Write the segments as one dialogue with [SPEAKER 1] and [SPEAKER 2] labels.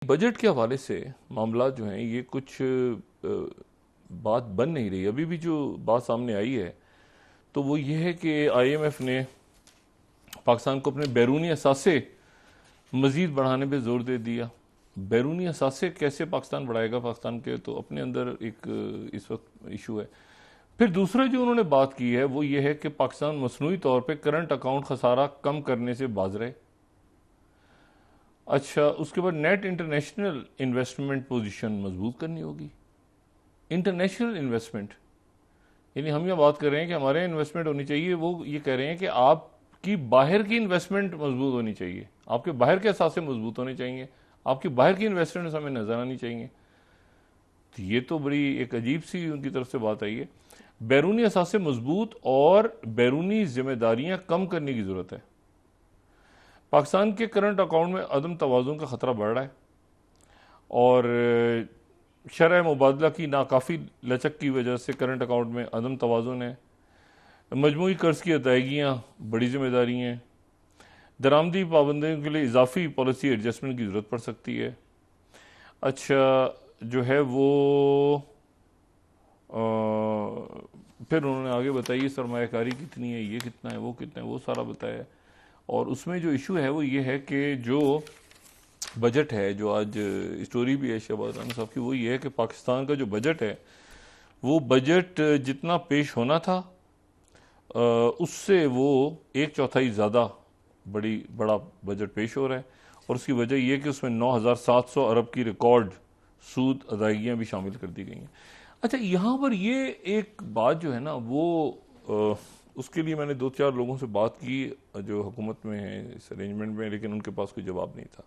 [SPEAKER 1] Budget के हवाले से मामला जो हैं ये कुछ बात बन नहीं रही। अभी भी जो बात सामने आई है तो वो ये है कि आईएमएफ ने पाकिस्तान को अपने बैरूनी असासे मजीद बढ़ाने पे जोर दे दिया। बैरूनी असासे कैसे पाकिस्तान बढ़ाएगा? पाकिस्तान के तो अपने अंदर एक इस वक्त इशू है। फिर दूसरा जो उन्होंने बात की है वो ये है कि पाकिस्तान मसनूई तौर पर करंट अकाउंट खसारा कम करने से बाज रहे। अच्छा, उसके बाद नेट इंटरनेशनल इन्वेस्टमेंट पोजीशन मजबूत करनी होगी। इंटरनेशनल इन्वेस्टमेंट यानी हम यह बात कर रहे हैं कि हमारे इन्वेस्टमेंट होनी चाहिए, वो ये कह रहे हैं कि आपकी बाहर की इन्वेस्टमेंट मजबूत होनी चाहिए, आपके बाहर के असासे मजबूत होने चाहिए, आपकी बाहर की इन्वेस्टमेंट हमें नजर आनी चाहिए। तो ये तो बड़ी एक अजीब सी उनकी तरफ से बात आई है। बैरूनी असासे मजबूत और बैरूनी जिम्मेदारियां कम करने की जरूरत है। पाकिस्तान के करंट अकाउंट में अदम तवाज़ुन का खतरा बढ़ रहा है और शरह मुबादला की नाकाफ़ी लचक की वजह से करंट अकाउंट में अदम तवाज़ुन है। मजमूई कर्ज की अदायगियाँ बड़ी जिम्मेदारी हैं। दरामदी पाबंदियों के लिए इजाफी पॉलिसी एडजस्टमेंट की ज़रूरत पड़ सकती है। अच्छा, जो है वो फिर उन्होंने आगे बताइए सरमायाकारी कितनी है, ये कितना है, वो कितना है, वो सारा बताया। और उसमें जो इशू है वो ये है कि जो बजट है, जो आज स्टोरी भी है शहबाज राना साहब की, वो ये है कि पाकिस्तान का जो बजट है वो बजट जितना पेश होना था उससे वो 1/4 ज़्यादा बड़ा बजट पेश हो रहा है। और उसकी वजह यह कि उसमें 9,700 अरब की रिकॉर्ड सूद अदायगियाँ भी शामिल कर दी गई हैं। अच्छा, यहाँ पर ये एक बात जो है ना वो उसके लिए मैंने 2-4 लोगों से बात की जो हुकूमत में हैं इस अरेंजमेंट में, लेकिन उनके पास कोई जवाब नहीं था।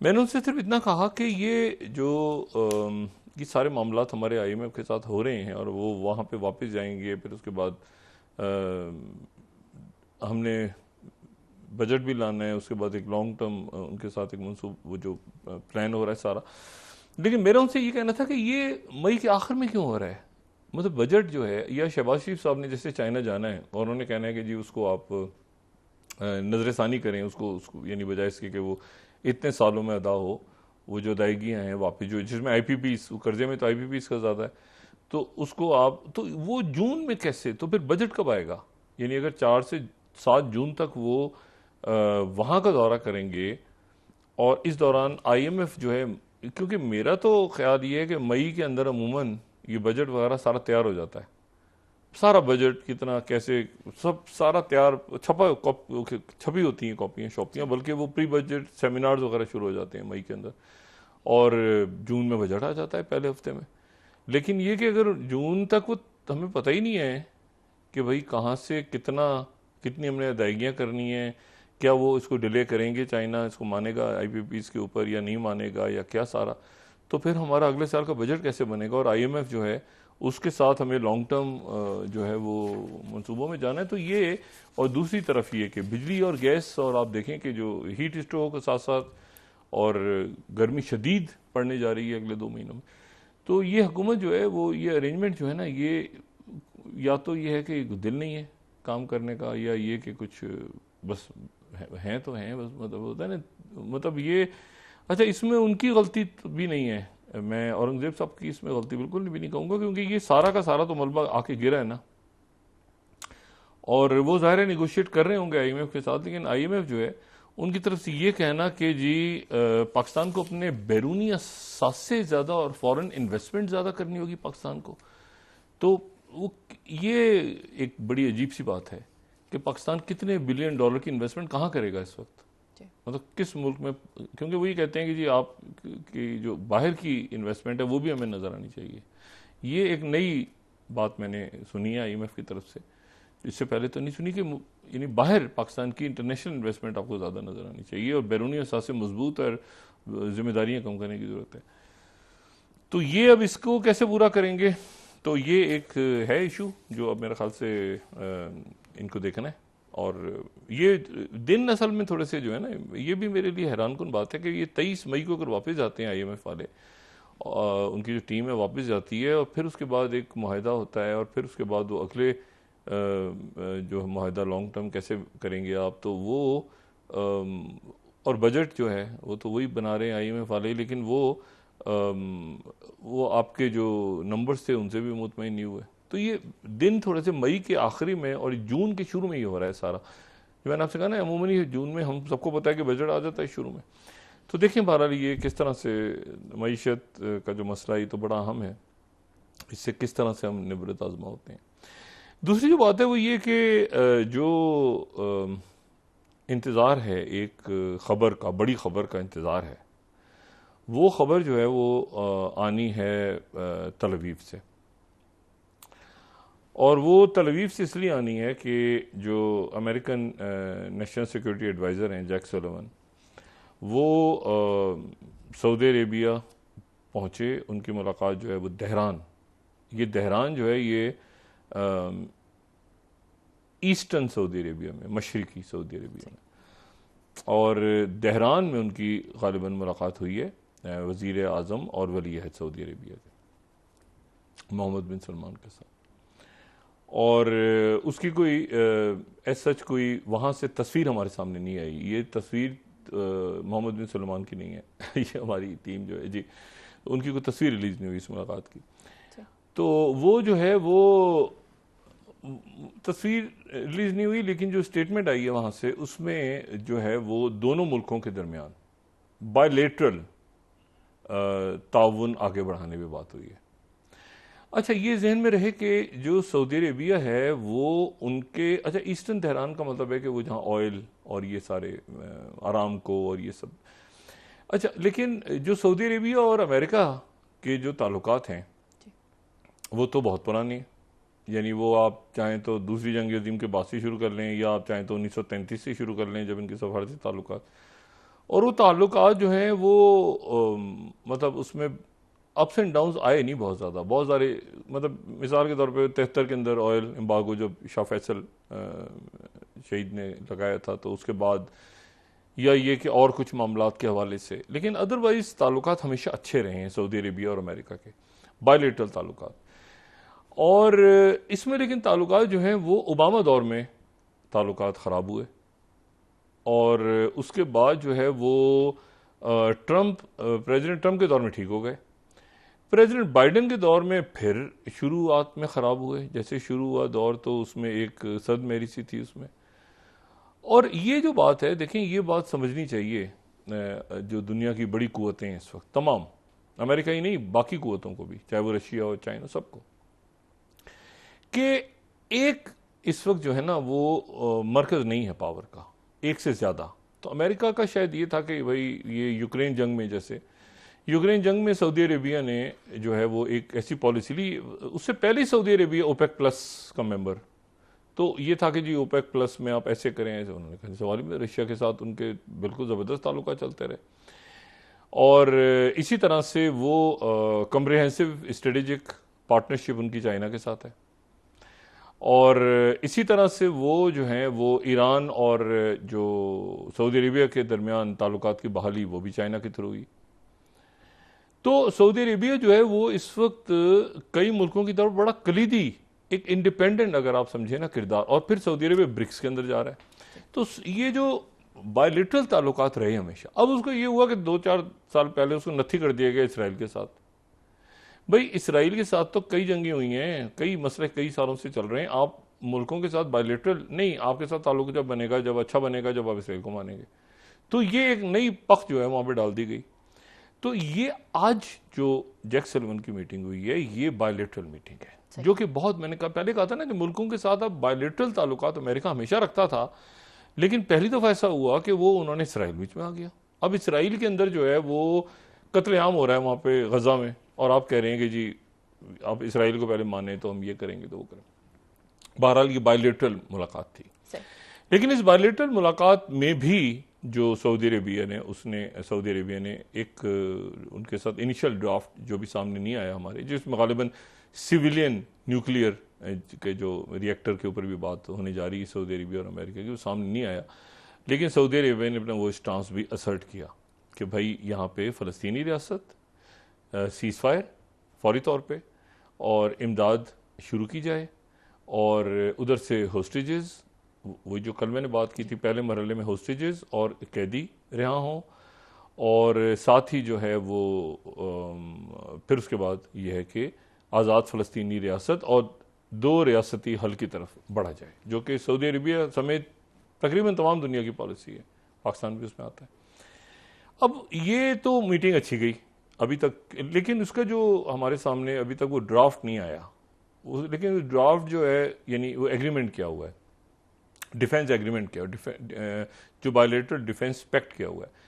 [SPEAKER 1] मैंने उनसे सिर्फ इतना कहा कि ये जो ये सारे मामला हमारे आईएमएफ के साथ हो रहे हैं और वो वहाँ पे वापस जाएंगे, फिर उसके बाद हमने बजट भी लाना है, उसके बाद एक लॉन्ग टर्म उनके साथ एक मनसूब वो जो प्लान हो रहा है सारा। लेकिन मेरा उनसे ये कहना था कि ये मई के आखिर में क्यों हो रहा है? मतलब बजट जो है, या शहबाज शरीफ साहब ने जैसे चाइना जाना है और उन्होंने कहना है कि जी उसको आप नजरसानी करें, उसको यानी बजाय इसके कि वो इतने सालों में अदा हो, वो जो अदायगियाँ हैं वापस जो जिसमें आईपीपीस कर्जे में तो आईपीपीस का ज़्यादा है, तो उसको आप तो वो जून में कैसे, तो फिर बजट कब आएगा? यानी अगर 4 से 7 जून तक वो वहाँ का दौरा करेंगे और इस दौरान आईएमएफ जो है, क्योंकि मेरा तो ख्याल ये है कि मई के अंदर अमूमन ये बजट वगैरह सारा तैयार हो जाता है, सारा बजट कितना कैसे सब सारा तैयार छपी होती हैं कॉपियाँ शॉपियाँ, बल्कि वो प्री बजट सेमिनार्स वगैरह शुरू हो जाते हैं मई के अंदर और जून में बजट आ जाता है पहले हफ्ते में। लेकिन ये कि अगर जून तक वो हमें पता ही नहीं है कि भाई कहाँ से कितनी हमने अदायगियाँ करनी है, क्या वो इसको डिले करेंगे, चाइना इसको मानेगा आईपीपीस के ऊपर या नहीं मानेगा या क्या सारा, तो फिर हमारा अगले साल का बजट कैसे बनेगा? और आईएमएफ जो है उसके साथ हमें लॉन्ग टर्म जो है वो मंसूबों में जाना है। तो ये, और दूसरी तरफ ये कि बिजली और गैस, और आप देखें कि जो हीट स्ट्रोक के साथ साथ और गर्मी शदीद पड़ने जा रही है अगले 2 महीनों में, तो ये हुकूमत जो है वो ये अरेंजमेंट जो है ना, ये या तो ये है कि दिल नहीं है काम करने का, या ये कि कुछ बस हैं तो हैं, बस मतलब होता है ना, मतलब ये। अच्छा, इसमें उनकी गलती भी नहीं है, मैं औरंगजेब साहब की इसमें गलती बिल्कुल भी नहीं कहूँगा, क्योंकि ये सारा का सारा तो मलबा आके गिरा है ना, और वो ज़ाहिर है निगोशिएट कर रहे होंगे आईएमएफ के साथ, लेकिन आईएमएफ जो है उनकी तरफ से ये कहना कि जी पाकिस्तान को अपने बैरूनी असास से ज़्यादा और फॉरेन इन्वेस्टमेंट ज़्यादा करनी होगी पाकिस्तान को, तो वो ये एक बड़ी अजीब सी बात है कि पाकिस्तान कितने बिलियन डॉलर की इन्वेस्टमेंट कहाँ करेगा इस वक्त, मतलब किस मुल्क में? क्योंकि वही कहते हैं कि जी आप की जो बाहर की इन्वेस्टमेंट है वो भी हमें नज़र आनी चाहिए। ये एक नई बात मैंने सुनी है आईएमएफ की तरफ से, इससे पहले तो नहीं सुनी कि यानी बाहर पाकिस्तान की इंटरनेशनल इन्वेस्टमेंट आपको ज़्यादा नज़र आनी चाहिए और बैरूनी असास से मजबूत और जिम्मेदारियाँ कम करने की ज़रूरत है। तो ये अब इसको कैसे पूरा करेंगे, तो ये एक है इशू जो अब मेरे ख्याल से इनको देखना है। और ये दिन असल में थोड़े से जो है ना, ये भी मेरे लिए हैरान कुन बात है कि ये 23 मई को अगर वापस जाते हैं आईएमएफ वाले, उनकी जो टीम है वापस जाती है और फिर उसके बाद एक मुआहदा होता है और फिर उसके बाद वो अगले जो मुआहदा लॉन्ग टर्म कैसे करेंगे आप, तो वो और बजट जो है वो तो वही बना रहे हैं IMF वाले, लेकिन वो आपके जो नंबर्स थे उनसे भी मुतमईन नहीं हुए। तो ये दिन थोड़े से मई के आखिरी में और जून के शुरू में ही हो रहा है सारा। जो मैंने आपसे कहा ना, अमूमन जून में हम सबको पता है कि बजट आ जाता है शुरू में। तो देखें बहरहाल ये किस तरह से मईशत का जो मसला ये तो बड़ा अहम है, इससे किस तरह से हम निबरत आजमा होते हैं। दूसरी जो बात है वो ये कि जो इंतज़ार है एक ख़बर का, बड़ी ख़बर का इंतज़ार है, वो ख़बर जो है वो आनी है तल अवीव से। और वो तल अवीव से इसलिए आनी है कि जो अमेरिकन नेशनल सिक्योरिटी एडवाइज़र हैं जैक सुलिवन, वो सऊदी अरेबिया पहुँचे। उनकी मुलाकात जो है वो दहरान, ये दहरान जो है ये ईस्टर्न सऊदी अरेबिया में, मशरकी सऊदी अरेबिया में, और दहरान में उनकी गालिबन मुलाकात हुई है वज़ीर आज़म और वली अहद सऊदी अरेबिया के मोहम्मद बिन सलमान के साथ। और उसकी कोई एज सच कोई वहाँ से तस्वीर हमारे सामने नहीं आई। ये तस्वीर मोहम्मद बिन सलमान की नहीं है ये हमारी टीम जो है जी, उनकी कोई तस्वीर रिलीज़ नहीं हुई इस मुलाकात की। तो वो जो है वो तस्वीर रिलीज़ नहीं हुई, लेकिन जो स्टेटमेंट आई है वहाँ से, उसमें जो है वो दोनों मुल्कों के दरमियान बायलेटरल ताउन आगे बढ़ाने पे बात हुई है। अच्छा, ये जहन में रहे कि जो सऊदी अरेबिया है वो उनके, अच्छा ईस्टर्न तेहरान का मतलब है कि वो जहाँ ऑयल और ये सारे आरामको और ये सब, अच्छा, लेकिन जो सऊदी अरेबिया और अमेरिका के जो ताल्लुकात हैं वो तो बहुत पुरानी है। यानी वो आप चाहें तो दूसरी जंग अज़ीम के बाद से शुरू कर लें, या आप चाहें तो 1933 से शुरू कर लें जब इनके सफारती ताल्लुकात, और वो ताल्लुकात जो हैं वो मतलब उसमें अप्स एंड डाउन्स आए नहीं बहुत ज़्यादा, बहुत सारे, मतलब मिसाल के तौर पे 73 के अंदर ऑयल एम्बार्गो जब शाह फैसल शहीद ने लगाया था, तो उसके बाद या ये कि और कुछ मामलात के हवाले से, लेकिन अदरवाइज ताल्लुकात हमेशा अच्छे रहे हैं सऊदी अरेबिया और अमेरिका के, बायलेटरल ताल्लुकात। और इसमें लेकिन ताल्लुकात जो हैं वो ओबामा दौर में ताल्लुकात ख़राब हुए, और उसके बाद जो है वो प्रेसिडेंट ट्रंप के दौर में ठीक हो गए। प्रेसिडेंट बाइडेन के दौर में फिर शुरुआत में ख़राब हुए। जैसे शुरू हुआ दौर तो उसमें एक सद मेरी सी थी उसमें। और ये जो बात है, देखें ये बात समझनी चाहिए जो दुनिया की बड़ी कुव्वतें हैं इस वक्त, तमाम, अमेरिका ही नहीं बाकी कुव्वतों को भी, चाहे वो रशिया हो चाइना, सबको, कि एक इस वक्त जो है ना वो मरकज़ नहीं है पावर का, एक से ज़्यादा। तो अमेरिका का शायद ये था कि भाई ये यूक्रेन जंग में, जैसे यूक्रेन जंग में सऊदी अरेबिया ने जो है वो एक ऐसी पॉलिसी ली, उससे पहले ही सऊदी अरेबिया ओपेक प्लस का मेंबर, तो ये था कि जी ओपेक प्लस में आप ऐसे करें ऐसे। उन्होंने कहा सवाल में रशिया के साथ उनके बिल्कुल ज़बरदस्त ताल्लुकात चलते रहे, और इसी तरह से वो कम्प्रिहेंसिव स्ट्रेटेजिक पार्टनरशिप उनकी चाइना के साथ है, और इसी तरह से वो जो हैं वो ईरान और जो सऊदी अरेबिया के दरमियान ताल्लुकात की बहाली वो भी चाइना के थ्रू हुई। तो सऊदी अरेबिया जो है वो इस वक्त कई मुल्कों की तरफ बड़ा कलीदी, एक इंडिपेंडेंट अगर आप समझे ना किरदार, और फिर सऊदी अरेबिया ब्रिक्स के अंदर जा रहा है। तो ये जो बायलिटरल ताल्लुकात रहे हमेशा, अब उसको ये हुआ कि 2-4 साल पहले उसको नथी कर दिया गया इसराइल के साथ। भाई इसराइल के साथ तो कई जंगें हुई हैं, कई मसले कई सालों से चल रहे हैं, आप मुल्कों के साथ बायलिटरल नहीं, आपके साथ ताल्लुक जब बनेगा, जब अच्छा बनेगा, जब आप इसराइल को मानेंगे। तो ये एक नई पख जो है वहां पर डाल दी गई। तो ये आज जो जैक सलिवन की मीटिंग हुई है, ये बायलेटरल मीटिंग है, जो कि बहुत, मैंने पहले कहा था ना कि मुल्कों के साथ अब बायलेटरल ताल्लुकात अमेरिका हमेशा रखता था, लेकिन पहली दफा ऐसा हुआ कि वो उन्होंने इसराइल बीच में आ गया। अब इसराइल के अंदर जो है वो कत्लेआम हो रहा है वहां पे गजा में, और आप कह रहे हैं कि जी आप इसराइल को पहले माने तो हम ये करेंगे तो वो करेंगे। बहरहाल ये बायलेटरल मुलाकात थी, लेकिन इस बायलेटरल मुलाकात में भी जो सऊदी अरेबिया ने एक उनके साथ इनिशियल ड्राफ्ट जो भी सामने नहीं आया हमारे, जिसमें गालिबन सिविलियन न्यूक्लियर के जो रिएक्टर के ऊपर भी बात होने जा रही है सऊदी अरेबिया और अमेरिका की, वो सामने नहीं आया। लेकिन सऊदी अरेबिया ने अपना वो स्टांस भी असर्ट किया कि भाई यहाँ पे फ़लस्तीनी रियासत, सीज़ फायर फौरी तौर पे, और इमदाद शुरू की जाए, और उधर से होस्टेजेस वही जो कल मैंने बात की थी, पहले मरहले में होस्टेजेस और कैदी रिहा हों, और साथ ही जो है वो फिर उसके बाद ये है कि आज़ाद फ़लस्तीनी रियासत और दो रियासती हल की तरफ बढ़ा जाए, जो कि सऊदी अरबिया समेत तकरीबन तमाम दुनिया की पॉलिसी है, पाकिस्तान भी उसमें आता है। अब ये तो मीटिंग अच्छी गई अभी तक, लेकिन उसका जो हमारे सामने अभी तक वो ड्राफ्ट नहीं आया, लेकिन ड्राफ्ट जो है यानी वो एग्रीमेंट किया हुआ है, डिफेंस एग्रीमेंट किया, जो बायलेटरल डिफेंस पैक्ट किया हुआ है।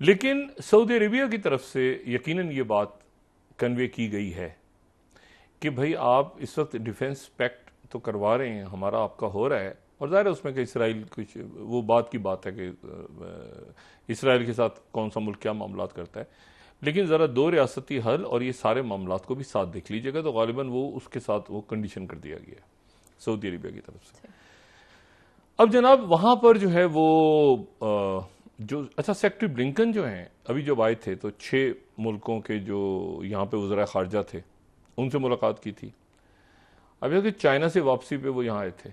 [SPEAKER 1] लेकिन सऊदी अरेबिया की तरफ से यकीनन ये बात कन्वे की गई है कि भाई आप इस वक्त डिफेंस पैक्ट तो करवा रहे हैं, हमारा आपका हो रहा है, और ज़ाहिर है उसमें कि इसराइल कुछ वो बात की बात है कि इसराइल के साथ कौन सा मुल्क क्या मामलात करता है, लेकिन ज़रा दो रियासती हल और ये सारे मामलात को भी साथ देख लीजिएगा, तो गालिबन वो उसके साथ वो कंडीशन कर दिया गया सऊदी अरेबिया की तरफ से। अब जनाब वहाँ पर जो है वो जो अच्छा सेक्रेटरी ब्लिंकन जो हैं अभी जब आए थे तो 6 मुल्कों के जो यहाँ पे वज़रा ख़ारजा थे उनसे मुलाकात की थी। अब यह कि चाइना से वापसी पे वो यहाँ आए थे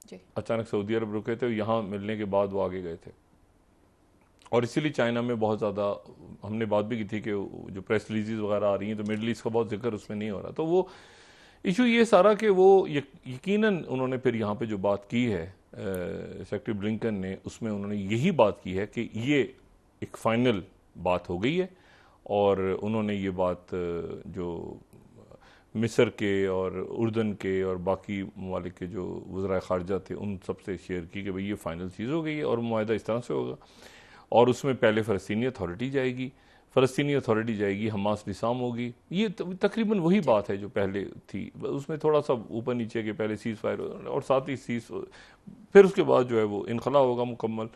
[SPEAKER 2] जी।
[SPEAKER 1] अचानक सऊदी अरब रुके थे, यहाँ मिलने के बाद वो आगे गए थे, और इसीलिए चाइना में बहुत ज़्यादा हमने बात भी की थी कि जो प्रेस रिलीजेज वगैरह आ रही हैं तो मिडल ईस्ट का बहुत जिक्र उसमें नहीं हो रहा। तो वो इशू ये सारा कि वो यकीनन उन्होंने फिर यहाँ पे जो बात की है सेक्रेटरी ब्लिंकन ने, उसमें उन्होंने यही बात की है कि ये एक फाइनल बात हो गई है, और उन्होंने ये बात जो मिस्र के और उर्दन के और बाकी ममालिक के जो वज़राए ख़ारजा थे उन सबसे शेयर की कि भाई ये फाइनल चीज़ हो गई है और मुआहदा इस तरह से होगा, और उसमें पहले फ़लस्तीनी अथॉरिटी जाएगी, फ़लस्तीनी अथॉरिटी जाएगी, हमास निज़ाम होगी। ये तकरीबन वही बात है जो पहले थी, उसमें थोड़ा सा ऊपर नीचे के पहले सीज़ फायर और साथ ही फिर उसके बाद जो है वो इनखला होगा मुकम्मल,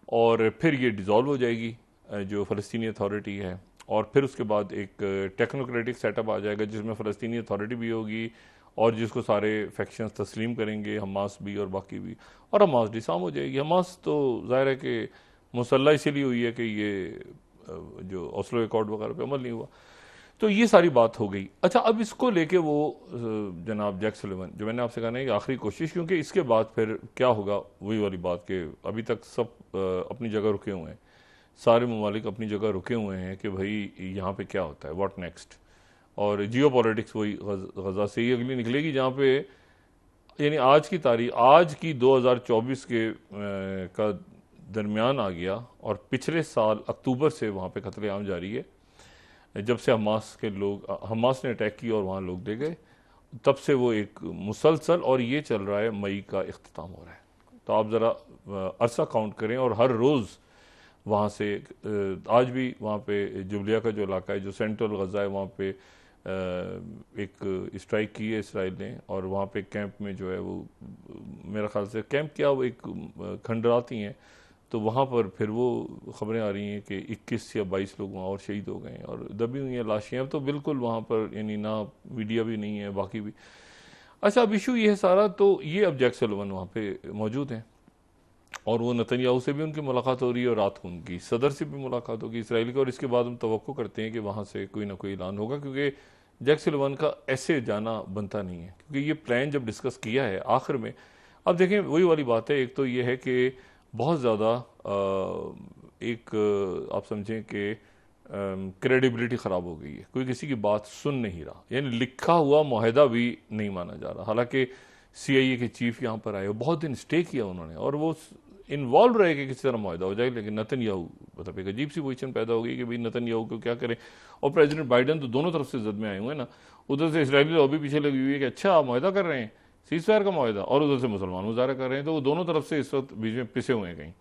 [SPEAKER 1] और फिर ये डिज़ोल्व हो जाएगी जो फ़लस्तीनी अथॉरिटी है, और फिर उसके बाद एक टेक्नोक्रेटिक सेटअप आ जाएगा जिसमें फ़लस्तीनी अथॉरिटी भी होगी और जिसको सारे फैक्शंस तस्लीम करेंगे, हमास भी और बाकी भी, और हमास निज़ाम हो जाएगी। हमास तो ज़ाहिर है कि मुसल्ला इसीलिए हुई है कि ये जो ओस्लो अकॉर्ड वगैरह पे अमल नहीं हुआ, तो ये सारी बात हो गई। अच्छा, अब इसको लेके वो जनाब जैक सुलिवन, जो मैंने आपसे कहा ना कि आखिरी कोशिश, क्योंकि इसके बाद फिर क्या होगा वही वाली बात कि अभी तक सब अपनी जगह रुके हुए हैं, सारे ममालिक अपनी जगह रुके हुए हैं कि भाई यहाँ पे क्या होता है, व्हाट नेक्स्ट, और जियो पॉलिटिक्स वही गजा से ही अगली निकलेगी, जहाँ पे यानी आज की तारीख, आज की 2024 के का दरमियान आ गया, और पिछले साल अक्टूबर से वहाँ पे कत्लेआम जारी है, जब से हमास के लोग, हमास ने अटैक किया और वहाँ लोग दे गए, तब से वो एक मुसलसल, और ये चल रहा है मई का इख्तिताम हो रहा है। तो आप ज़रा अरसा काउंट करें, और हर रोज़ वहाँ से आज भी वहाँ पे जुबलिया का जो इलाका है जो सेंट्रल गजा है, वहाँ पे एक स्ट्राइक की है इसराइल ने, और वहाँ पे कैंप में जो है वो मेरा ख्याल से कैंप क्या वो एक खंडराती हैं, तो वहाँ पर फिर वो खबरें आ रही हैं कि 21 या 22 लोग वहाँ और शहीद हो गए और दबी हुई हैं लाशें। अब तो बिल्कुल वहाँ पर यानी ना मीडिया भी नहीं है, बाकी भी। अच्छा, अब इशू ये है सारा, तो ये अब जैक सुलिवन वहाँ पे मौजूद हैं, और वो नेतन्याहू से भी उनकी मुलाकात हो रही है, और रात को उनकी सदर से भी मुलाकात होगी इसराइल की, और इसके बाद हम तवक्को करते हैं कि वहाँ से कोई ना कोई ऐलान होगा, क्योंकि जैक सुलिवन का ऐसे जाना बनता नहीं है, क्योंकि ये प्लान जब डिस्कस किया है आखिर में, अब देखें वही वाली बात है, एक तो ये है कि बहुत ज़्यादा एक आप समझें कि क्रेडिबिलिटी ख़राब हो गई है, कोई किसी की बात सुन नहीं रहा, यानी लिखा हुआ मुआहदा भी नहीं माना जा रहा। हालांकि CIA के चीफ यहाँ पर आए, बहुत दिन स्टे किया उन्होंने, और वो इन्वॉल्व रहे कि किसी तरह मुआहदा हो जाए, लेकिन नेतन्याहू मतलब एक अजीब सी पोजीशन पैदा हो गई कि भाई नेतन्याहू को क्या करें, और प्रेसिडेंट बाइडन तो दोनों तरफ से जद में आए हुए हैं ना, उधर से इसराइली लॉबी पीछे लगी हुई है कि अच्छा आप मुआहदा कर रहे हैं, सीज़ फायर का मुआहदा, और उधर से मुसलमान मुजाहरा कर रहे हैं, तो वो दोनों तरफ से इस वक्त बीच में पिसे हुए हैं कहीं।